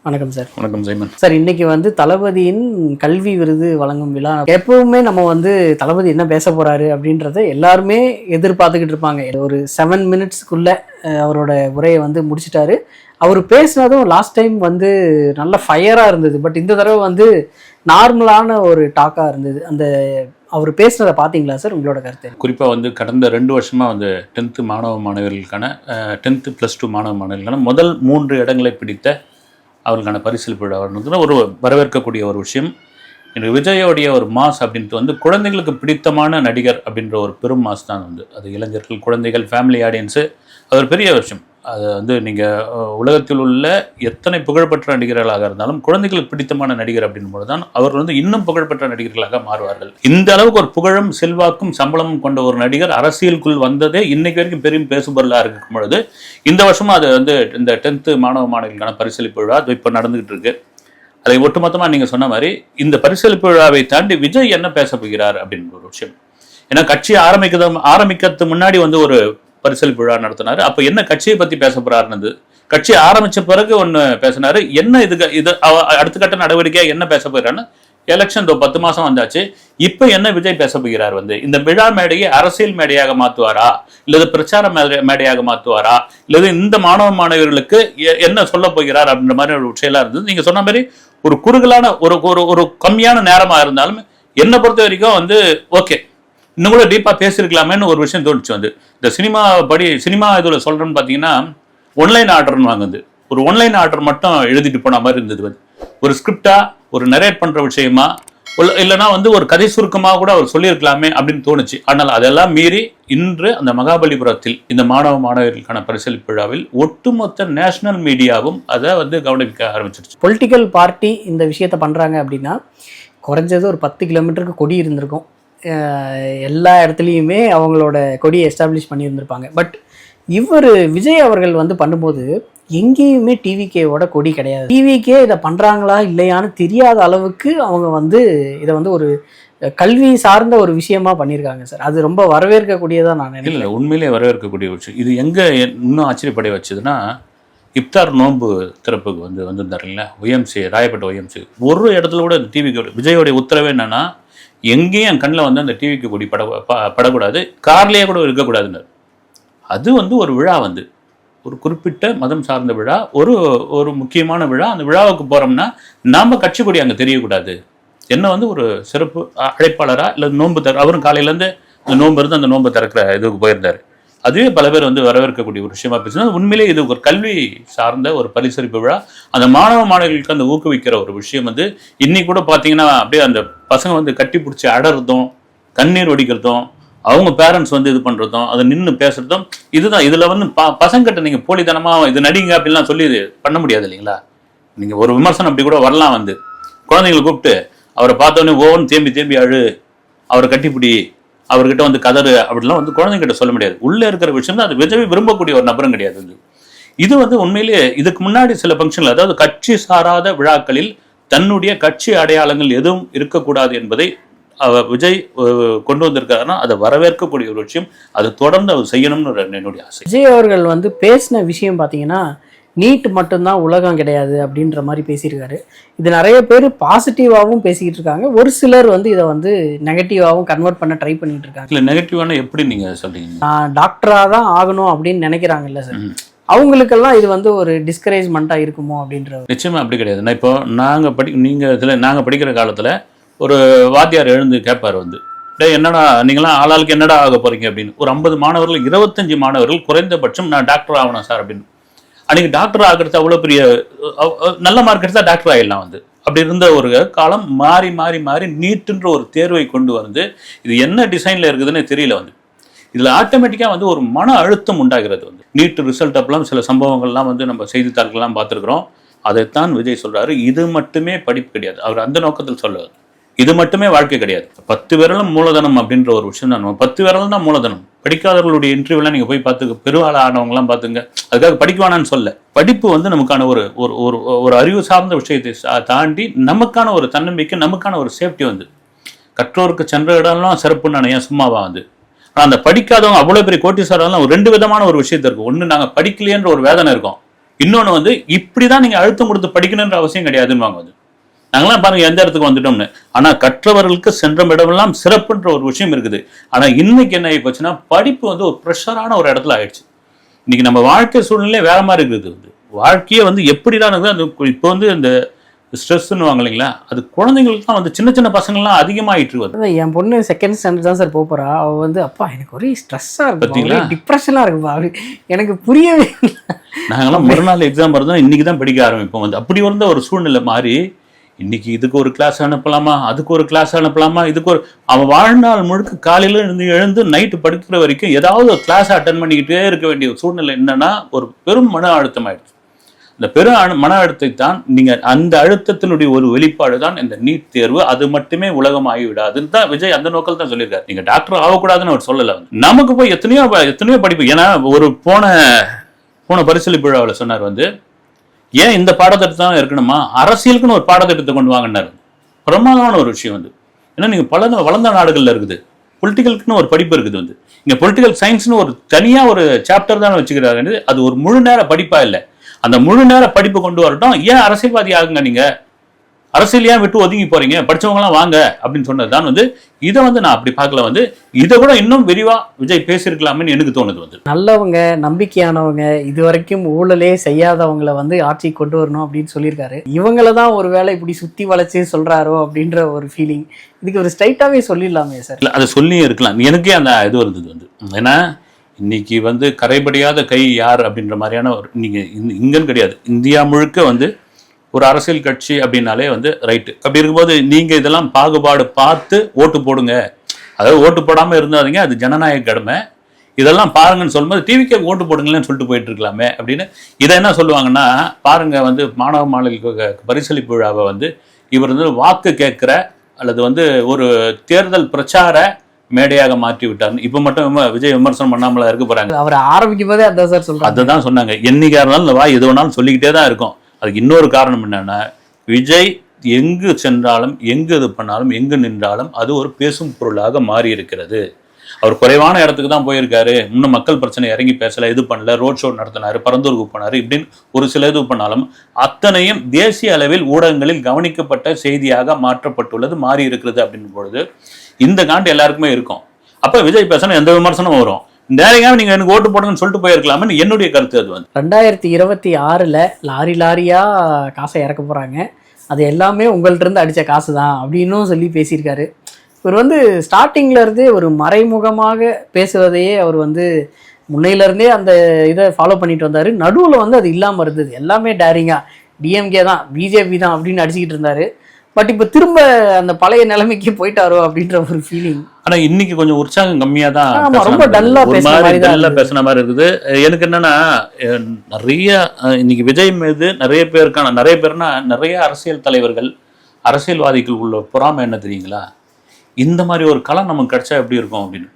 வணக்கம் சார். வணக்கம் ஜெயமன் சார், இன்னைக்கு வந்து தளபதியின் கல்வி விருது வழங்கும் விழா. எப்பவுமே நம்ம வந்து தளபதி என்ன பேச போறாரு அப்படின்றத எல்லாருமே எதிர்பார்த்துக்கிட்டு இருப்பாங்க. ஒரு 7 மினிட்ஸ்க்குள்ள அவரோட உரையை வந்து முடிச்சிட்டாரு. அவர் பேசினதும் லாஸ்ட் டைம் வந்து நல்ல ஃபயராக இருந்தது. பட் இந்த தடவை வந்து நார்மலான ஒரு டாக்காக இருந்தது. அந்த அவர் பேசுனதை பார்த்தீங்களா சார்? உங்களோட கருத்து? குறிப்பாக வந்து கடந்த 2 வருஷமாக வந்து 10th மாணவர்களுக்கான 10th +2 மாணவர்களுக்கான முதல் 3 இடங்களை பிடித்த அவர்களுக்கான பரிசளிப்பு விழா வந்து ஒரு வரவேற்கக்கூடிய ஒரு விஷயம். எனக்கு விஜயோடைய ஒரு மாஸ் அப்படின்ட்டு வந்து குழந்தைகளுக்கு பிடித்தமான நடிகர் அப்படின்ற ஒரு பெரும் மாஸ் தான் வந்து அது இளைஞர்கள், குழந்தைகள், ஃபேமிலி ஆடியன்ஸு. அது ஒரு பெரிய விஷயம். அது வந்து நீங்கள் உலகத்தில் உள்ள எத்தனை புகழ்பெற்ற நடிகர்களாக இருந்தாலும் குழந்தைகளுக்கு பிடித்தமான நடிகர் அப்படின்போது தான் அவர் வந்து இன்னும் புகழ்பெற்ற நடிகர்களாக மாறுவார்கள். இந்த அளவுக்கு ஒரு புகழும் செல்வாக்கும் சம்பளமும் கொண்ட ஒரு நடிகர் அரசியலுக்குள் வந்ததே இன்னைக்கு வரைக்கும் பெரும் பேசுபொருளாக இருக்கும் பொழுது இந்த வருஷமும் அது வந்து இந்த 10th மாணவர்களுக்கான பரிசளிப்பு விழா அது இப்போ நடந்துகிட்டு இருக்கு. அதை ஒட்டுமொத்தமாக நீங்கள் சொன்ன மாதிரி இந்த பரிசளிப்பு விழாவை தாண்டி விஜய் என்ன பேச போகிறார் அப்படின்ற ஒரு விஷயம். ஏன்னா கட்சி ஆரம்பிக்கிறதுக்கு முன்னாடி வந்து ஒரு பரிசளிப்பு விழா நடத்தினாரு. அப்போ என்ன கட்சியை பற்றி பேச போறாருன்னு கட்சி ஆரம்பிச்ச பிறகு ஒன்று பேசினாரு. என்ன இது அடுத்த கட்ட நடவடிக்கையாக என்ன பேச போகிறான்னு எலெக்ஷன் 10 மாதம் வந்தாச்சு. இப்போ என்ன விஜய் பேச போகிறார்? வந்து இந்த விழா மேடையை அரசியல் மேடையாக மாற்றுவாரா, இல்லது பிரச்சார மேடையாக மாற்றுவாரா, இல்லது இந்த மாணவர்களுக்கு என்ன சொல்ல போகிறார் அப்படின்ற மாதிரி ஒரு விஷயம்லாம் இருந்தது. நீங்கள் சொன்ன மாதிரி ஒரு குறுகலான ஒரு கம்மியான நேரமாக இருந்தாலும் என்னை பொறுத்த வரைக்கும் வந்து ஓகே, இன்னும் கூட டீப்பாக பேசியிருக்கலாமேன்னு ஒரு விஷயம் தோணுச்சு. வந்து இந்த சினிமா இதில் சொல்கிறேன்னு பார்த்தீங்கன்னா ஒன்லைன் ஆர்டர்னு வாங்குது. ஒரு ஒன்லைன் ஆர்டர் மட்டும் எழுதிட்டு போன மாதிரி இருந்தது. வந்து ஒரு ஸ்கிரிப்டா, ஒரு நரேட் பண்ணுற விஷயமா, இல்லைனா வந்து ஒரு கதை சுருக்கமாக கூட அவர் சொல்லியிருக்கலாமே அப்படின்னு தோணுச்சு. ஆனால் அதெல்லாம் மீறி இன்று அந்த மகாபலிபுரத்தில் இந்த மாணவர்களுக்கான பரிசளிப்பு விழாவில் ஒட்டுமொத்த நேஷனல் மீடியாவும் அதை வந்து கவனிக்க ஆரம்பிச்சிருச்சு. பொலிட்டிக்கல் பார்ட்டி இந்த விஷயத்த பண்ணுறாங்க அப்படின்னா குறைஞ்சது ஒரு 10 கிலோமீட்டருக்கு கொடி இருந்திருக்கும். எல்லா இடத்துலையுமே அவங்களோட கொடியை எஸ்டாப்ளிஷ் பண்ணியிருந்திருப்பாங்க. பட் விஜய் அவர்கள் வந்து பண்ணும்போது எங்கேயுமே டிவிகேவோட கொடி கிடையாது. டிவிகே இதை பண்ணுறாங்களா இல்லையான்னு தெரியாத அளவுக்கு அவங்க வந்து இதை வந்து ஒரு கல்வி சார்ந்த ஒரு விஷயமா பண்ணியிருக்காங்க சார். அது ரொம்ப வரவேற்கக்கூடியதான் நான் நினைக்கிறேன். இல்லை, உண்மையிலே வரவேற்கக்கூடிய விஷயம். இது எங்கே இன்னும் ஆச்சரியப்படைய வச்சதுன்னா, இப்தார் நோன்பு திறப்புக்கு வந்திருந்தார் இல்லைங்களா, OMC ராயப்பேட்டை OMC. ஒரு இடத்துல கூட டிவிக்கு விஜயோடைய உத்தரவு என்னன்னா, எங்கேயும் என் கண்ணில் வந்து அந்த டிவிக்கு கொடி படக்கூடாது, கார்லேயே கூட இருக்கக்கூடாதுன்னு. அது வந்து ஒரு விழா, வந்து ஒரு குறிப்பிட்ட மதம் சார்ந்த விழா, ஒரு முக்கியமான விழா. அந்த விழாவுக்கு போகிறோம்னா நாம் கட்சி கொடி அங்கே தெரியக்கூடாது. என்ன வந்து ஒரு சிறப்பு அழைப்பாளராக இல்லை நோன்பு அவரும் காலையிலேருந்து அந்த நோன்பு இருந்து அந்த நோன்பை திறக்கிற இதுக்கு போயிருந்தார். அதுவே பல பேர் வந்து வரவேற்கக்கூடிய ஒரு விஷயமா பேசினா, உண்மையிலே இது ஒரு கல்வி சார்ந்த ஒரு பரிசளிப்பு விழா. அந்த மாணவர்களுக்கு அந்த ஊக்குவிக்கிற ஒரு விஷயம் வந்து இன்னைக்கு கூட பார்த்தீங்கன்னா அப்படியே அந்த பசங்க வந்து கட்டி பிடிச்சி அடறதும், கண்ணீர் வடிக்கிறதும், அவங்க பேரண்ட்ஸ் வந்து இது பண்ணுறதும், அதை நின்று பேசுறதும், இதுதான். இதில் வந்து பசங்கிட்ட நீங்கள் போலித்தனமாக இது நடிங்க அப்படின்லாம் சொல்லி இது பண்ண முடியாது இல்லைங்களா. நீங்கள் ஒரு விமர்சனம் அப்படி கூட வரலாம். வந்து குழந்தைங்களை கூப்பிட்டு அவரை பார்த்தோன்னே ஓன்னு தேம்பி அழு, அவரை கட்டிப்பிடி, அவர்கிட்ட வந்து கதறு அப்படிலாம் வந்து குழந்தைங்கிட்ட சொல்ல முடியாது. உள்ளே இருக்கிற விஷயம் தான். அது விஜய் விரும்பக்கூடிய ஒரு நபரும் கிடையாது. வந்து இது வந்து உண்மையிலேயே இதுக்கு முன்னாடி சில ஃபங்க்ஷன்கள், அதாவது கட்சி சாராத விழாக்களில் தன்னுடைய கட்சி அடையாளங்கள் எதுவும் இருக்கக்கூடாது என்பதை விஜய் கொண்டு வந்திருக்காருன்னா அதை வரவேற்கக்கூடிய ஒரு விஷயம். அது தொடர்ந்து அவர் செய்யணும்னு என்னுடைய ஆசை. விஜய் அவர்கள் வந்து பேசின விஷயம் பார்த்தீங்கன்னா, நீட் மட்டும்தான் உலகம் கிடையாது அப்படின்ற மாதிரி பேசியிருக்காரு. இது நிறைய பேர் பாசிட்டிவாகவும் பேசிக்கிட்டு இருக்காங்க. ஒரு சிலர் வந்து இதை வந்து நெகட்டிவாகவும் கன்வெர்ட் பண்ண ட்ரை பண்ணிட்டு இருக்காங்க. இல்லை, நெகட்டிவான எப்படி நீங்கள் சொல்றீங்க? நான் டாக்டராக தான் ஆகணும் அப்படின்னு நினைக்கிறாங்கல்ல சார், அவங்களுக்கெல்லாம் இது வந்து ஒரு டிஸ்கரேஜ்மெண்ட்டாக இருக்குமோ அப்படின்ற. நிச்சயமாக அப்படி கிடையாது. நான் இப்போ நாங்கள் படிக்கிற காலத்தில் ஒரு வாத்தியார் எழுந்து கேட்பார் வந்து, என்னடா நீங்களாம் ஆளாளுக்கு என்னடா ஆக போறீங்க அப்படின்னு. ஒரு 50 மாணவர்கள் 25 மாணவர்கள் குறைந்தபட்சம் நான் டாக்டர் ஆகணும் சார் அப்படின்னு. அன்னைக்கு டாக்டர் ஆகிறது அவ்வளோ பெரிய நல்ல மார்க் எடுத்தா டாக்டர் ஆகிடலாம். வந்து அப்படி இருந்த ஒரு காலம் மாறி மாறி மாறி நீட்டுன்ற ஒரு தேர்வை கொண்டு வந்து இது என்ன டிசைனில் இருக்குதுன்னு தெரியல. வந்து இதில் ஆட்டோமேட்டிக்காக வந்து ஒரு மன அழுத்தம் உண்டாகிறது. வந்து நீட் ரிசல்ட் அப்பெல்லாம் சில சம்பவங்கள்லாம் வந்து நம்ம செய்தித்தாள்கள்லாம் பார்த்துருக்குறோம். அதைத்தான் விஜய் சொல்கிறாரு. இது மட்டுமே படிப்பு கிடையாது. அவர் அந்த நோக்கத்தில் சொல்லுவார். இது மட்டுமே வாழ்க்கை கிடையாது. 10 விரலும் மூலதனம் அப்படின்ற ஒரு விஷயம் தான். 10 விரலும் தான் மூலதனம். படிக்காதவர்களுடைய இன்டர்வியூலாம் நீங்கள் போய் பார்த்து பெருவாள் ஆனவங்களாம் பார்த்துங்க. அதுக்காக படிக்குவானான்னு சொல்ல. படிப்பு வந்து நமக்கான ஒரு அறிவு சார்ந்த விஷயத்தை தாண்டி நமக்கான ஒரு தன்னம்பிக்கை, நமக்கான ஒரு சேஃப்டி. வந்து கற்றோருக்கு சென்ற இடம்லாம் சிறப்புன்னு நினையா சும்மாவா வந்து. ஆனால் அந்த படிக்காதவங்க அவ்வளோ பெரிய கோட்டீஸ்வரர்லாம் 2 விதமான ஒரு விஷயத்தை இருக்கும். ஒன்று, நாங்கள் படிக்கலையன்ற ஒரு வேதனை இருக்கும். இன்னொன்று வந்து இப்படிதான் நீங்க அழுத்தம் கொடுத்து படிக்கணுன்ற அவசியம் கிடையாதுன்னு வாங்க. நாங்களாம் பாருங்க எந்த இடத்துக்கு வந்துட்டோம்னு. ஆனா கற்றவர்களுக்கு சென்ற இடமெல்லாம் சிறப்புன்ற ஒரு விஷயம் இருக்குது. ஆனா இன்னைக்கு என்ன ஆகி போச்சுன்னா படிப்பு வந்து ஒரு ப்ரெஷரான ஒரு இடத்துல ஆயிடுச்சு. இன்னைக்கு நம்ம வாழ்க்கை சூழ்நிலை வேற மாதிரி இருக்குது. வாழ்க்கையே வந்து எப்படிதான் இருக்குது. அந்த இப்போ வந்து இந்த ஸ்ட்ரெஸ்ன்னு வாங்க இல்லைங்களா, அது குழந்தைங்களுக்கு தான் வந்து சின்ன சின்ன பசங்கள்லாம் அதிகமாகிட்டு வருது. என் பொண்ணு செகண்ட் ஸ்டாண்டர்ட் தான் சார் போறா. அவள் வந்து அப்பா எனக்கு ஒரே ஸ்ட்ரெஸ்ஸாக இருக்கு, டிப்ரெஷனாக இருக்குப்பா. எனக்கு புரியவே இல்லை. நாங்களாம் மறுநாள் எக்ஸாம் வருதோம் இன்னைக்கு தான் படிக்க ஆரம்பிப்போம். வந்து அப்படி வந்த ஒரு சூழ்நிலை மாறி இன்னைக்கு இதுக்கு ஒரு கிளாஸ் அனுப்பலாமா, அதுக்கு ஒரு கிளாஸ் அனுப்பலாமா, இதுக்கு ஒரு அவன் வாழ்நாள் முழுக்க காலையில இருந்து எழுந்து நைட்டு படுக்கிற வரைக்கும் ஏதாவது ஒரு கிளாஸ் அட்டன் பண்ணிக்கிட்டே இருக்க வேண்டிய ஒரு சூழ்நிலை என்னன்னா ஒரு பெரும் மன அழுத்தம் ஆயிடுச்சு. இந்த பெரும் மன அழுத்தத்தை தான் நீங்க அந்த அழுத்தத்தினுடைய ஒரு வெளிப்பாடு தான் இந்த நீட் தேர்வு. அது மட்டுமே உலகம் ஆகிவிடாதுன்னு தான் விஜய் அந்த நோக்கில் தான் சொல்லியிருக்காரு. நீங்க டாக்டர் ஆகக்கூடாதுன்னு அவர் சொல்லல. நமக்கு போய் எத்தனையோ படிப்பு. ஏன்னா ஒரு போன பரிசளிப்பு விழாவில் சொன்னார் வந்து ஏன் இந்த பாடத்திட்டத்தை தான் இருக்கணுமா, அரசியலுக்குன்னு ஒரு பாடத்திட்டத்தை கொண்டு வாங்கினார். பிரமாதமான ஒரு விஷயம் வந்து. ஏன்னா நீங்க வளர்ந்த நாடுகள்ல இருக்குது பொலிட்டிக்கலுக்குன்னு ஒரு படிப்பு இருக்குது. வந்து இங்க பொலிட்டிக்கல் சயின்ஸ்னு ஒரு தனியா ஒரு சாப்டர் தான் வச்சுக்கிறாங்க. அது ஒரு முழு நேர படிப்பா இல்லை. அந்த முழு நேர படிப்பு கொண்டு வரட்டும். ஏன் அரசியல்வாதி ஆகுங்க, நீங்க அரசியல் ஏன் விட்டு ஒதுங்கி போறீங்க, படிச்சவங்களாம் வாங்க அப்படின்னு சொன்னதுதான் வந்து. இதை வந்து நான் அப்படி பார்க்கல. வந்து இதை கூட இன்னும் விரிவா விஜய் பேசியிருக்கலாம்னு எனக்கு தோணுது. வந்து நல்லவங்க நம்பிக்கையானவங்க இது வரைக்கும் ஊழலே செய்யாதவங்களை வந்து ஆட்சி கொண்டு வரணும் அப்படின்னு சொல்லியிருக்காரு. இவங்கள தான் ஒரு வேளை இப்படி சுத்தி வளைச்சு சொல்றாரோ அப்படின்ற ஒரு ஃபீலிங். இதுக்கு ஒரு ஸ்ட்ரைட்டாவே சொல்லிடலாமே சார். இல்லை அதை சொல்லி இருக்கலாம். எனக்கே அந்த இது இருந்தது. வந்து ஏன்னா இன்னைக்கு வந்து கரைபடியாத கை யார் அப்படின்ற மாதிரியான ஒரு நீங்க இங்கன்னு கிடையாது, இந்தியா முழுக்க வந்து ஒரு அரசியல் கட்சி அப்படின்னாலே வந்து ரைட்டு. அப்படி இருக்கும்போது நீங்க இதெல்லாம் பாகுபாடு பார்த்து ஓட்டு போடுங்க, அதாவது ஓட்டு போடாம இருந்தாதீங்க, அது ஜனநாயக கடமை, இதெல்லாம் பாருங்கன்னு சொல்லும்போது டிவிக்கே ஓட்டு போடுங்களேன்னு சொல்லிட்டு போயிட்டு இருக்கலாமே அப்படின்னு. இதை என்ன சொல்லுவாங்கன்னா பாருங்க வந்து மாணவ மாணவிகளுக்கு பரிசளிப்பு விழாவை வந்து இவர் வந்து வாக்கு கேட்கிற அல்லது வந்து ஒரு தேர்தல் பிரச்சார மேடையாக மாற்றி விட்டார். இப்ப மட்டும் விஜய் விமர்சனம் பண்ணாமல இருக்க போறாங்க. அவர் ஆரம்பிக்கும் போதே அதான் சார் சொல்றாங்க. அதுதான் சொன்னாங்க. என்னைக்கா இருந்தாலும் இந்த எது வேணாலும் சொல்லிக்கிட்டே தான் இருக்கும். அதுக்கு இன்னொரு காரணம் என்னன்னா விஜய் எங்கு சென்றாலும் எங்கு இது பண்ணாலும் எங்கு நின்றாலும் அது ஒரு பேசும் பொருளாக மாறி இருக்கிறது. அவர் குறைவான இடத்துக்கு தான் போயிருக்காரு, இன்னும் மக்கள் பிரச்சனை இறங்கி பேசல, இது பண்ணல, ரோட் ஷோ நடத்தினாரு, பரந்தூருக்கு போனாரு, இப்படின்னு ஒரு சில இது பண்ணாலும் அத்தனையும் தேசிய அளவில் ஊடகங்களில் கவனிக்கப்பட்ட செய்தியாக மாற்றப்பட்டுள்ளது, மாறி இருக்கிறது அப்படின்னு பொழுது இந்த காண்டு எல்லாருக்குமே இருக்கும். அப்ப விஜய் பேசணும் எந்த விமர்சனமும் வரும். நேரடியாக நீங்க எனக்கு ஓட்டு போடுங்கன்னு சொல்லிட்டு போயிருக்கலாம்னு என்னுடைய கருத்து. அது வந்து 2026 லாரியா காசை இறக்க போறாங்க, அது எல்லாமே உங்கள்ட்ட இருந்து அடிச்ச காசு தான் அப்படின்னும் சொல்லி பேசியிருக்காரு. இவர் வந்து ஸ்டார்டிங்ல இருந்தே ஒரு மறைமுகமாக பேசுவதையே அவர் வந்து முன்னையிலேருந்தே அந்த இதை ஃபாலோ பண்ணிட்டு வந்தார். நடுவில் வந்து அது இல்லாமல் இருந்தது, எல்லாமே டேரிங்கா டிஎம்கே தான் பிஜேபி தான் அப்படின்னு அடிச்சுக்கிட்டு இருந்தார். பட் இப்போ திரும்ப அந்த பழைய நிலைமைக்கு போயிட்டாரோ அப்படின்ற ஒரு ஃபீலிங். ஆனா இன்னைக்கு கொஞ்சம் உற்சாகம் கம்மியா தான், ரொம்ப டல்லா பேசுன மாதிரி இருக்குது. எனக்கு என்னன்னா நிறைய இன்னைக்கு விஜய் மீது நிறைய பேர்னா நிறைய அரசியல் தலைவர்கள் அரசியல்வாதிகள் உள்ள பொறாமை என்ன தெரியுங்களா, இந்த மாதிரி ஒரு களம் நமக்கு கிடைச்சா எப்படி இருக்கும் அப்படின்னு.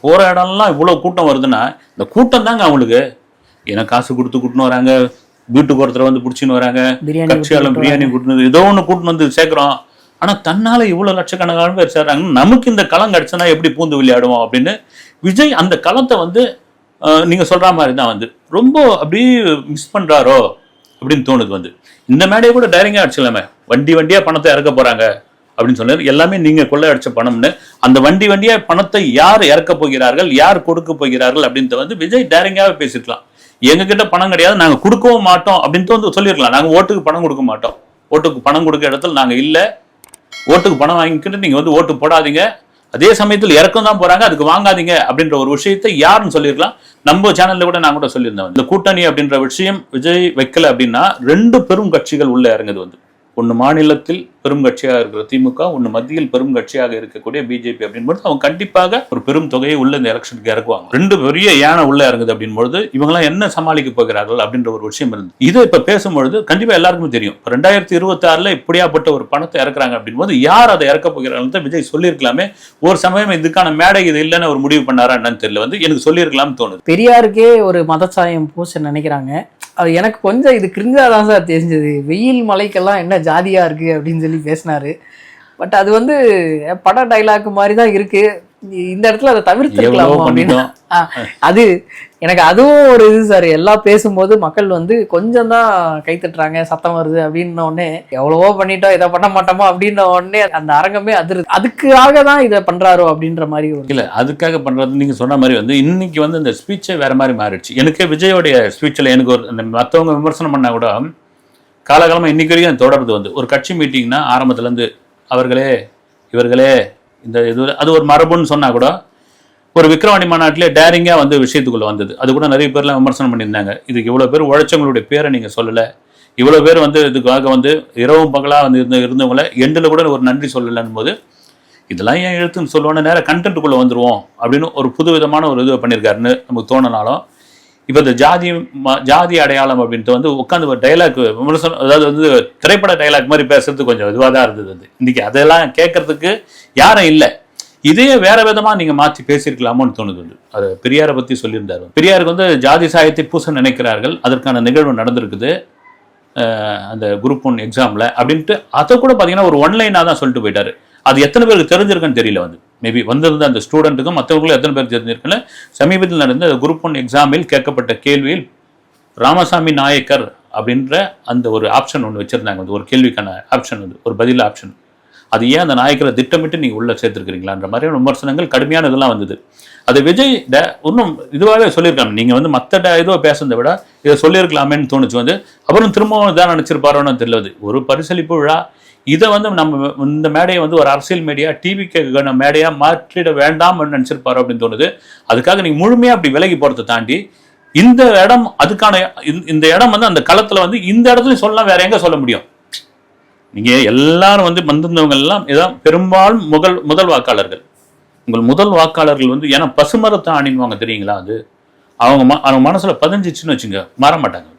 போற இடம்லாம் இவ்வளவு கூட்டம் வருதுன்னா இந்த கூட்டம் தாங்க அவங்களுக்கு. ஏன்னா காசு கொடுத்து கூட்டின்னு வராங்க, வீட்டுக்கு ஒருத்தர் வந்து பிடிச்சின்னு வராங்க, கட்சியாலும் பிரியாணி கூட்டினது ஏதோ ஒன்று கூட்டின்னு வந்து சேர்க்கிறோம். ஆனா தன்னால இவ்வளவு லட்சக்கணக்கான பேர் சேர்றாங்க, நமக்கு இந்த களம் கிடைச்சனா எப்படி பூந்து விளையாடுவோம் அப்படின்னு விஜய் அந்த களத்தை வந்து நீங்க சொல்ற மாதிரி தான் வந்து ரொம்ப அப்படியே மிஸ் பண்றாரோ அப்படின்னு தோணுது. வந்து இந்த மேடையை கூட டைரிங்கா அடிச்சலாமே, வண்டியா பணத்தை இறக்க போறாங்க அப்படின்னு சொன்னாரு. எல்லாமே நீங்க கொள்ளை அடிச்ச பணம்னு. அந்த வண்டியா பணத்தை யார் இறக்க போகிறார்கள், யார் கொடுக்க போகிறார்கள் அப்படின்ட்டு வந்து விஜய் டைரிங்காவே பேசிருக்கலாம். எங்க கிட்ட பணம் கிடையாது, நாங்க கொடுக்கவும் மாட்டோம் அப்படின்ட்டு வந்து சொல்லியிருக்கலாம். நாங்க ஓட்டுக்கு பணம் கொடுக்க மாட்டோம், ஓட்டுக்கு பணம் கொடுக்க இடத்துல நாங்க இல்ல, ஓட்டுக்கு பணம் வாங்கிக்கிட்டு நீங்க வந்து ஓட்டு போடாதீங்க, அதே சமயத்தில் இறக்கம் தான் போறாங்க, அதுக்கு வாங்காதீங்க அப்படின்ற ஒரு விஷயத்தை யாருன்னு சொல்லியிருக்கலாம். நம்ம சேனல்ல கூட நான் கூட சொல்லியிருந்தேன். இந்த கூட்டணி அப்படின்ற விஷயம் விஜய் வைக்கல அப்படின்னா 2 பெரும் கட்சிகள் உள்ள இறங்குது. வந்து ஒன்னு மாநிலத்தில் பெரும் கட்சியாக இருக்கிற திமுக, ஒன்னு மத்தியில் பெரும் கட்சியாக இருக்கக்கூடிய பிஜேபி அப்படின்போது அவங்க கண்டிப்பாக ஒரு பெரும் தொகையை உள்ள இந்த எலெக்ஷனுக்கு இறக்குவாங்க. 2 பெரிய யானை உள்ள இறங்குது அப்படின்போது இவங்கெல்லாம் என்ன சமாளிக்க போகிறார்கள் அப்படின்ற ஒரு விஷயம் இருந்து இதை இப்ப பேசும்பொழுது கண்டிப்பா எல்லாருக்குமே தெரியும். 2026 இப்படியாப்பட்ட ஒரு பணத்தை இறக்குறாங்க அப்படின்போது யார் அதை இறக்க போகிறார்கள் விஜய் சொல்லியிருக்கலாமே. ஒரு சமயம் இதுக்கான மேடை இது இல்லைன்னு ஒரு முடிவு பண்ணாரா என்னன்னு தெரியல. வந்து எனக்கு சொல்லியிருக்கலாம்னு தோணுது. பெரியாருக்கே ஒரு மதச்சாயம் பூச நினைக்கிறாங்க. அது எனக்கு கொஞ்சம் இது கிரிஞ்சாதான் சார் தெரிஞ்சது. வெயில் மலைக்கெல்லாம் என்ன ஜாதியா இருக்கு அப்படின்னு சொல்லி பேசினாரு. பட் அது வந்து பட டைலாக் மாதிரி தான் இருக்கு. இந்த இடத்துல அதை எவ்வளவோ தவிர்த்துருக்கலாம் அப்படின்னு. பண்ணிட்டோம். அது எனக்கு அதுவும் ஒரு இது சார். எல்லாம் பேசும்போது மக்கள் வந்து கொஞ்சம் தான் கை தட்டுறாங்க, சத்தம் வருது அப்படின்ன உடனே எவ்வளவோ பண்ணிட்டோம், இதை பண்ண மாட்டோமா அப்படின்ன உடனே அந்த அரங்கமே அதிருது. அதுக்காக தான் இதை பண்றாரோ அப்படின்ற மாதிரி ஒரு இல்ல அதுக்காக பண்றது நீங்க சொன்ன மாதிரி வந்து இன்னைக்கு வந்து இந்த ஸ்பீச்சே வேற மாதிரி மாறிடுச்சு. எனக்கு விஜயோடைய ஸ்பீச்சில் எனக்கு ஒரு இந்த மற்றவங்க விமர்சனம் பண்ணா கூட காலகாலமா இன்னைக்கு வரைக்கும் தொடருது வந்து ஒரு கட்சி மீட்டிங்னா ஆரம்பத்துல இருந்து அவர்களே இவர்களே இந்த இது அது ஒரு மரபுன்னு சொன்னா கூட ஒரு விக்ரவாணி மாநாட்டிலே டேரிங்கா வந்து விஷயத்துக்குள்ள வந்தது. அது கூட நிறைய பேர்லாம் விமர்சனம் பண்ணியிருந்தாங்க. இதுக்கு இவ்வளவு பேர் உழைச்சவங்களுடைய பேரை நீங்க சொல்லல, இவ்வளவு பேர் வந்து இதுக்காக வந்து இரவும் பகலா வந்து இருந்தவங்கள எண்டில் கூட ஒரு நன்றி சொல்லலன்னு போது இதெல்லாம் ஏன் எழுத்துன்னு சொல்லுவோன்னு நேரம் கண்டென்ட்டுக்குள்ள வந்துருவோம் அப்படின்னு ஒரு புது விதமான ஒரு இது பண்ணியிருக்காருன்னு நமக்கு தோணினாலும் இப்போ இந்த ஜாதி அடையாளம் அப்படின்ட்டு வந்து உட்காந்து ஒரு டைலாக் விமர்சனம், அதாவது வந்து திரைப்பட டைலாக் மாதிரி பேசுறது கொஞ்சம் இதுவாக தான் இருந்தது. அது இன்னைக்கு அதெல்லாம் கேட்கறதுக்கு யாரும் இல்லை. இதையே வேற விதமா நீங்க மாற்றி பேசியிருக்கலாமோன்னு தோணுது. அது பெரியாரை பத்தி சொல்லியிருந்தாரு. பெரியாருக்கு வந்து ஜாதி சாயத்தை பூச நினைக்கிறார்கள், அதற்கான நிகழ்வு நடந்திருக்குது அந்த குரூப் 1 எக்ஸாம்ல அப்படின்ட்டு அதை கூட பார்த்தீங்கன்னா ஒரு ஒன்லைனாக தான் சொல்லிட்டு போயிட்டாரு. அது எத்தனை பேருக்கு தெரிஞ்சிருக்குன்னு தெரியல. வந்து மேபி வந்திருந்த அந்த ஸ்டூடெண்ட்டுக்கும் மற்றவங்களும் எத்தனை பேருக்கு தெரிஞ்சிருக்குன்னு சமீபத்தில் நடந்த குரூப் 1 எக்ஸாமில் கேட்கப்பட்ட கேள்வியில் ராமசாமி நாயக்கர் அப்படின்ற அந்த ஒரு ஆப்ஷன் ஒன்று வச்சிருந்தாங்க. வந்து ஒரு கேள்விக்கான ஆப்ஷன், வந்து ஒரு பதில் ஆப்ஷன். அது ஏன் அந்த நாயக்கரை திட்டமிட்டு நீங்கள் உள்ள சேர்த்துருக்கிறீங்களான்ற மாதிரியான விமர்சனங்கள் கடுமையான இதெல்லாம் வந்தது. அது விஜய் இன்னும் இதுவாகவே சொல்லியிருக்காங்க. நீங்கள் வந்து மற்ற இதுவாக பேசுறதை விட இதை சொல்லியிருக்கலாமேன்னு தோணுச்சு. வந்து அப்புறம் திரும்பவும் இதான் நினச்சிருப்பாரோன்னு தெரியல. ஒரு பரிசளிப்பு விழா இதை வந்து நம்ம இந்த மேடையை வந்து ஒரு அரசியல் மீடியா டிவிக்கு மேடையாக மாற்றிட வேண்டாம் நினச்சிருப்பாரோ அப்படின்னு தோணுது. அதுக்காக நீங்கள் முழுமையாக அப்படி விலகி போகிறத தாண்டி இந்த இடம் அதுக்கான இந்த இடம் வந்து அந்த களத்தில் வந்து இந்த இடத்துலையும் சொல்லலாம், வேற எங்கே சொல்ல முடியும்? நீங்க எல்லாரும் வந்து வந்திருந்தவங்க எல்லாம் இதான் பெரும்பாலும் முதல் வாக்காளர்கள். உங்கள் முதல் வாக்காளர்கள் வந்து ஏன்னா பசுமரத்தை ஆணின்வாங்க தெரியுங்களா? அது அவங்க மனசுல பதிஞ்சிச்சுன்னு வச்சுங்க, மாற மாட்டாங்க.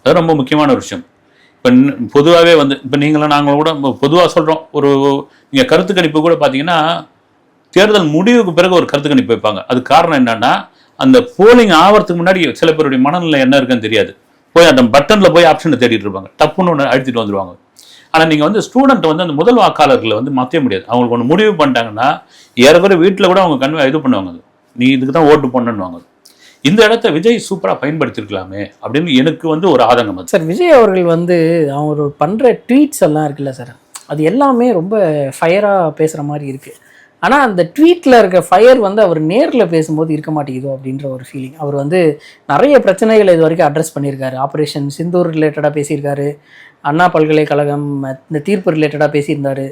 அது ரொம்ப முக்கியமான ஒரு விஷயம். இப்போ பொதுவாகவே வந்து இப்போ நீங்களும் நாங்களும் கூட பொதுவாக சொல்கிறோம், ஒரு நீங்கள் கருத்து கணிப்பு கூட பார்த்தீங்கன்னா தேர்தல் முடிவுக்கு பிறகு ஒரு கருத்து கணிப்பு வைப்பாங்க. அது காரணம் என்னன்னா அந்த போலிங் ஆகிறதுக்கு முன்னாடி சில பேருடைய மனநிலை என்ன இருக்குன்னு தெரியாது. போய் அந்த பட்டனில் போய் ஆப்ஷனை தேடிட்டு இருப்பாங்க, டப்புன்னு ஒன்று அழுத்திட்டு வந்துடுவாங்க. ஆனால் நீங்கள் வந்து ஸ்டூடெண்ட் வந்து அந்த முதல் வாக்காளர்களை வந்து மாற்ற முடியாது. அவங்களுக்கு ஒன்று முடிவு பண்ணிட்டாங்கன்னா ஏறக்குறைய வீட்டில் கூட அவங்க இது பண்ணுவாங்க, நீ இதுக்கு தான் ஓட்டு பண்ணணுவாங்க. இந்த இடத்த விஜய் சூப்பராக பயன்படுத்திருக்கலாமே அப்படின்னு எனக்கு வந்து ஒரு ஆதங்கம். சார் விஜய் அவர்கள் வந்து அவர் பண்ணுற ட்வீட்ஸ் எல்லாம் இருக்குல்ல சார், அது எல்லாமே ரொம்ப ஃபயராக பேசுகிற மாதிரி இருக்குது. ஆனால் அந்த ட்வீட்டில் இருக்க ஃபயர் வந்து அவர் நேரில் பேசும்போது இருக்க மாட்டேங்குதோ அப்படின்ற ஒரு ஃபீலிங். அவர் வந்து நிறைய பிரச்சனைகளை இது வரைக்கும் அட்ரஸ் பண்ணியிருக்காரு. ஆப்ரேஷன் சிந்தூர் ரிலேட்டடாக பேசியிருக்காரு, அண்ணா பல்கலைக்கழகம் இந்த தீர்ப்பு ரிலேட்டடாக பேசியிருந்தார்.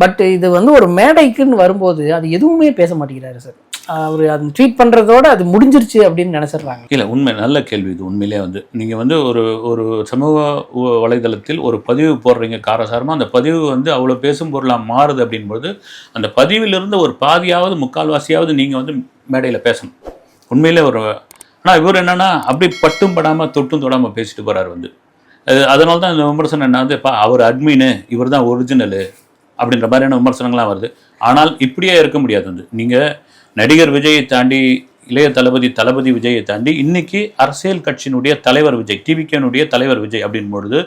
பட் இது வந்து ஒரு மேடைக்குன்னு வரும்போது அது எதுவுமே பேச மாட்டேங்கிறாரு சார். அவர் அது ட்வீட் பண்ணுறதோட அது முடிஞ்சிருச்சு அப்படின்னு நினச்சிடுறாங்க. இல்லை, உண்மை நல்ல கேள்வி இது. உண்மையிலே வந்து நீங்கள் வந்து ஒரு சமூக வலைதளத்தில் ஒரு பதிவு போடுறீங்க காரசாரமாக, அந்த பதிவு வந்து அவ்வளோ பேசும் பொருளாக மாறுது அப்படின்போது அந்த பதிவிலிருந்து ஒரு பாதியாவது முக்கால்வாசியாவது நீங்கள் வந்து மேடையில் பேசணும். உண்மையிலே ஆனால் இவர் என்னென்னா அப்படி பட்டும் படாமல் தொட்டும் தொடாமல் பேசிட்டு போகிறார் வந்து. அதனால தான் இந்த விமர்சனம் என்ன வந்து அவர் அட்மின்னு இவர் தான் ஒரிஜினலு அப்படின்ற மாதிரியான விமர்சனங்கள்லாம் வருது. ஆனால் இப்படியே இருக்க முடியாது. வந்து நீங்கள் நடிகர் விஜயை தாண்டி இளைய தளபதி விஜயை தாண்டி இன்னைக்கு அரசியல் கட்சியினுடைய தலைவர் விஜய், டிவிகேனுடைய தலைவர் விஜய் அப்படின் பொழுது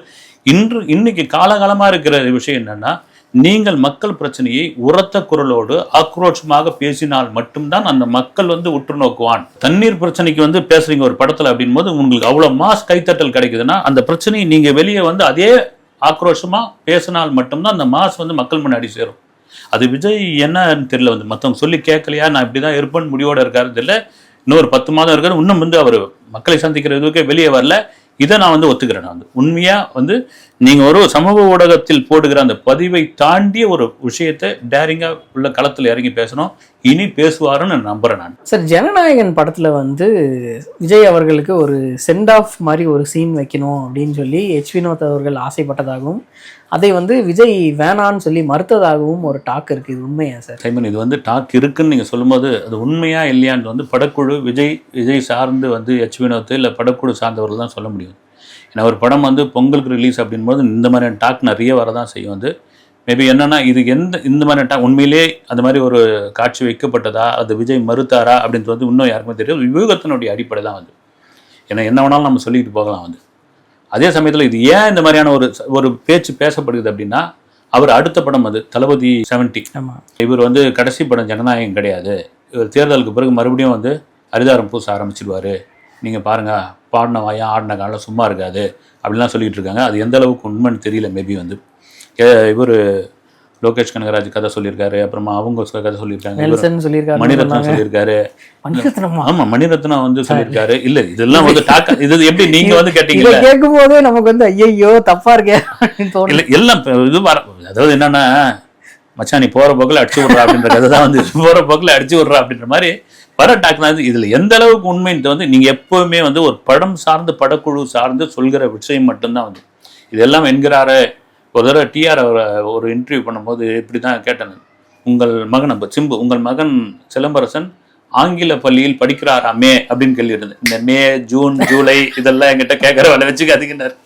இன்னைக்கு காலகாலமாக இருக்கிற விஷயம் என்னன்னா, நீங்கள் மக்கள் பிரச்சனையை உரத்த குரலோடு ஆக்ரோஷமாக பேசினால் மட்டும்தான் அந்த மக்கள் வந்து உற்று நோக்குவான். தண்ணீர் பிரச்சனைக்கு வந்து பேசுறீங்க ஒரு படத்துல அப்படின் போது உங்களுக்கு அவ்வளவு மாஸ் கைத்தட்டல் கிடைக்குதுன்னா அந்த பிரச்சனையை நீங்க வெளியே வந்து அதே ஆக்ரோஷமா பேசினால் மட்டும்தான் அந்த மாஸ் வந்து மக்கள் முன்னாடி சேரும். அது விஜய் என்னன்னு தெரியல, வந்து மற்றவங்க சொல்லி கேட்கலையா, நான் இப்படிதான் இருப்பேன் முடிவோட இருக்காரு தெரியல. இன்னொரு 10 மாதம் இருக்காரு, இன்னும் வந்து அவர் மக்களை சந்திக்கிற இதுக்கே வெளியே வரல. இதை நான் வந்து ஒத்துக்கிறேன். நான் வந்து உண்மையா வந்து நீங்க ஒரு சமூக ஊடகத்தில் போடுகிற அந்த பதிவை தாண்டிய ஒரு விஷயத்தை டேரிங்கா உள்ள களத்தில் இறங்கி பேசணும். இனி பேசுவாருன்னு நம்புறேன் நான். சார் ஜனநாயகன் படத்துல வந்து விஜய் அவர்களுக்கு ஒரு சென்ட் ஆஃப் மாதிரி ஒரு சீன் வைக்கணும் அப்படின்னு சொல்லி எச் வினோத் அவர்கள் ஆசைப்பட்டதாகவும் அதை வந்து விஜய் வேணான்னு சொல்லி மறுத்ததாகவும் ஒரு டாக் இருக்கு. இது உண்மையா சார்? சைமன், இது வந்து டாக் இருக்குன்னு நீங்க சொல்லும்போது அது உண்மையா இல்லையான்னு வந்து படக்குழு விஜய் சார்ந்து வந்து எச் வினோத் இல்லை படக்குழு சார்ந்தவர்கள் தான் சொல்ல முடியும். ஏன்னா ஒரு படம் வந்து பொங்கலுக்கு ரிலீஸ் அப்படின்போது இந்த மாதிரியான டாக் நிறைய வரதான் செய்யும். வந்து மேபி என்னன்னா இது இந்த மாதிரி டாக் உண்மையிலே அந்த மாதிரி ஒரு காட்சி வைக்கப்பட்டதா, அது விஜய் மறுத்தாரா அப்படின்றது வந்து இன்னும் யாருக்குமே தெரியும். வியூகத்தினுடைய அடிப்படை தான் வந்து. ஏன்னா என்ன வேணாலும் நம்ம சொல்லிட்டு போகலாம் வந்து. அதே சமயத்தில் இது ஏன் இந்த மாதிரியான ஒரு பேச்சு பேசப்படுகிறது அப்படின்னா, அவர் அடுத்த படம் அது தளபதி 70. இவர் வந்து கடைசி படம் ஜனநாயகம் கிடையாது, இவர் தேர்தலுக்கு பிறகு மறுபடியும் வந்து அரிதாரம் பூச ஆரம்பிச்சிடுவார், நீங்கள் பாருங்கள் பாடின வாயா ஆடின காலம் சும்மா இருக்காது அப்படிலாம் சொல்லிகிட்டு இருக்காங்க. அது எந்த அளவுக்கு உண்மைன்னு தெரியல. மேபி வந்து இவர் லோகேஷ் கனகராஜ் கதை சொல்லியிருக்காரு, அப்புறமா அவங்க கதை சொல்லியிருக்காங்க, மணிரத்னம் சொல்லியிருக்காரு. ஆமா, மணிரத்னம் வந்து சொல்லியிருக்காரு. இல்ல இதெல்லாம் வந்து இது எப்படி நீங்க வந்து கேட்டீங்க கேட்கும் போதே நமக்கு வந்து ஐயோ தப்பா இருக்கே இல்ல எல்லாம் இது அதாவது என்னன்னா, மச்சான் நீ போற போக்குல அடிச்சு விடுறா அப்படின்ற கதை தான் வந்து போற போக்குல அடிச்சு விடுறா அப்படின்ற மாதிரி வர டாக் தான். இதுல எந்த அளவுக்கு உண்மைன்னு வந்து நீங்க எப்பவுமே வந்து ஒரு படம் சார்ந்து படக்குழு சார்ந்து சொல்கிற விஷயம் மட்டும்தான் வந்து இதெல்லாம் என்கிறாரு. ஒரு தடவை டிஆர் ஒரு இன்டர்வியூ பண்ணும்போது இப்படி தான் கேட்டேன், உங்கள் மகன் அப்போ சிம்பு, உங்கள் மகன் சிலம்பரசன் ஆங்கில பள்ளியில் படிக்கிறாராமே அப்படின்னு கேள்வியிருந்தேன். இந்த மே ஜூன் ஜூலை இதெல்லாம் என்கிட்ட கேட்குற வேலை வச்சுக்காதீங்கன்னாரு.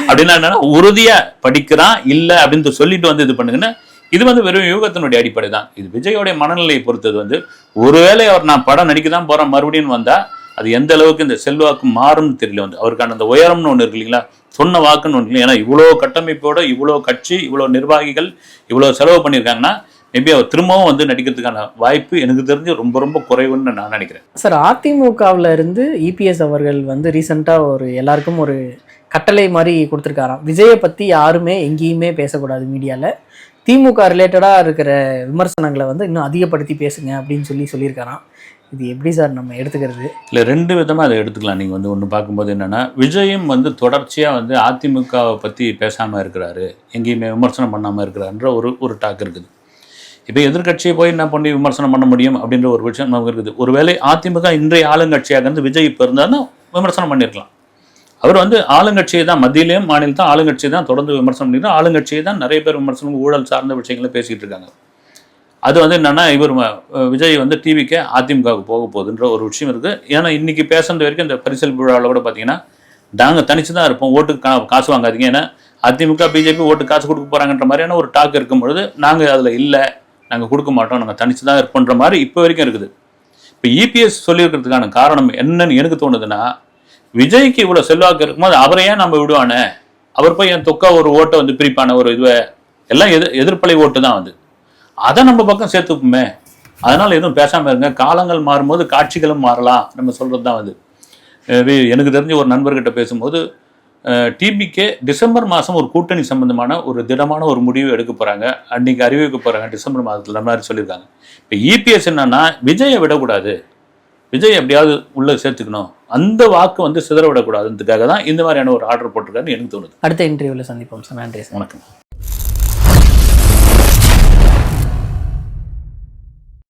அப்படின்னா என்னன்னா, உறுதியா படிக்கிறான் இல்லை அப்படின்னு சொல்லிட்டு வந்து இது பண்ணுங்கன்னா, இது வந்து வெறும் யூகத்தினுடைய அடிப்படை தான். இது விஜயோடைய மனநிலையை பொறுத்தது வந்து, ஒருவேளை அவர் நான் படம் நடிக்க தான் போறேன் மறுபடியும் வந்தா அது எந்த அளவுக்கு இந்த செல்வாக்கு மாறும்னு தெரியல. வந்து அவருக்கான அந்த உயரம்னு ஒன்று இருக்கு இல்லைங்களா, சொன்ன வாக்குன்னு ஒன்று இல்லை. ஏன்னா இவ்வளோ கட்டமைப்போட இவ்வளோ கட்சி இவ்வளோ நிர்வாகிகள் இவ்வளோ செலவு பண்ணியிருக்காங்கன்னா மேபி அவர் திரும்பவும் வந்து நடிக்கிறதுக்கான வாய்ப்பு எனக்கு தெரிஞ்சு ரொம்ப ரொம்ப குறைவுன்னு நான் நினைக்கிறேன். சார், அதிமுகவில் இருந்து இபிஎஸ் அவர்கள் வந்து ரீசெண்டாக ஒரு எல்லாருக்கும் ஒரு கட்டளை மாதிரி கொடுத்துருக்காராம், விஜயை பற்றி யாருமே எங்கேயுமே பேசக்கூடாது மீடியாவில், திமுக ரிலேட்டடாக இருக்கிற விமர்சனங்களை வந்து இன்னும் அதிகப்படுத்தி பேசுங்க அப்படின்னு சொல்லியிருக்காராம். இது எப்படி சார் நம்ம எடுத்துக்கிறது? இல்லை, ரெண்டு விதமாக அதை எடுத்துக்கலாம். நீங்கள் வந்து ஒன்று பார்க்கும்போது என்னென்னா, விஜயும் வந்து தொடர்ச்சியாக வந்து அதிமுகவை பற்றி பேசாமல் இருக்கிறாரு, எங்கேயுமே விமர்சனம் பண்ணாமல் இருக்கிறாருன்ற ஒரு டாக் இருக்குது. இப்போ எதிர்கட்சியை போய் என்ன பண்ணி விமர்சனம் பண்ண முடியும் அப்படின்ற ஒரு விஷயம் நமக்கு இருக்குது. ஒருவேளை அதிமுக இன்றைய ஆளுங்கட்சியாக இருந்து விஜய் இப்போ இருந்தாலும் விமர்சனம் பண்ணியிருக்கலாம். அவர் வந்து ஆளுங்கட்சியை தான், மத்தியிலையும் மாநிலத்தான் ஆளுங்கட்சியை தான் தொடர்ந்து விமர்சனம் பண்ணியிருக்காங்க. ஆளுங்கட்சியை தான் நிறைய பேர் விமர்சனம் ஊழல் சார்ந்த விஷயங்களை பேசிகிட்டு இருக்காங்க. அது வந்து என்னென்னா, இவர் விஜய் வந்து டிவிக்கே அதிமுகவுக்கு போக போகுதுன்ற ஒரு விஷயம் இருக்குது. ஏன்னா இன்றைக்கி பேசுறது வரைக்கும் இந்த பரிசல் விழாவில் கூட பார்த்தீங்கன்னா, நாங்கள் தனிச்சு தான் இருப்போம், ஓட்டுக்கு காசு வாங்காதீங்க, ஏன்னா அதிமுக பிஜேபி ஓட்டு காசு கொடுக்க போகிறாங்கன்ற மாதிரியான ஒரு டாக் இருக்கும்பொழுது நாங்கள் அதில் இல்லை, நாங்கள் கொடுக்க மாட்டோம், நாங்கள் தனிச்சு தான் இருப்போன்ற மாதிரி இப்போ வரைக்கும் இருக்குது. இப்போ இபிஎஸ் சொல்லியிருக்கிறதுக்கான காரணம் என்னன்னு எனக்கு தோணுதுன்னா, விஜய்க்கு இவ்வளோ செல்வாக்கு இருக்கும்போது அவரை ஏன் நம்ம விடுவானே, அவர் போய் என் தொக்கா ஒரு ஓட்டை வந்து பிரிப்பான ஒரு இதுவை எல்லாம் எதிர்ப்பலை ஓட்டு தான் வந்து அதை நம்ம பக்கம் சேர்த்துப்போமே. அதனால எதுவும் பேசாமல் இருங்க, காலங்கள் மாறும்போது காட்சிகளும் மாறலாம் நம்ம சொல்கிறது தான் வந்து. எனக்கு தெரிஞ்ச ஒரு நண்பர்கிட்ட பேசும்போது டிபிகே டிசம்பர் மாதம் ஒரு கூட்டணி சம்பந்தமான ஒரு திடமான ஒரு முடிவு எடுக்க போகிறாங்க, அன்றைக்கி அறிவிக்க போகிறாங்க டிசம்பர் மாதத்தில் மாதிரி சொல்லியிருக்காங்க. இப்போ இபிஎஸ் என்னன்னா, விஜயை விடக்கூடாது, விஜய் எப்படியாவது உள்ளே சேர்த்துக்கணும், அந்த வாக்கு வந்து சிதற விடக்கூடாதுன்றதுக்காக தான் இந்த மாதிரியான ஒரு ஆர்டர் போட்டிருக்காருன்னு எனக்கு தோணுது. அடுத்த இன்டர்வியூவில் சந்திப்போம் சார். நன்றி சார். வணக்கம்.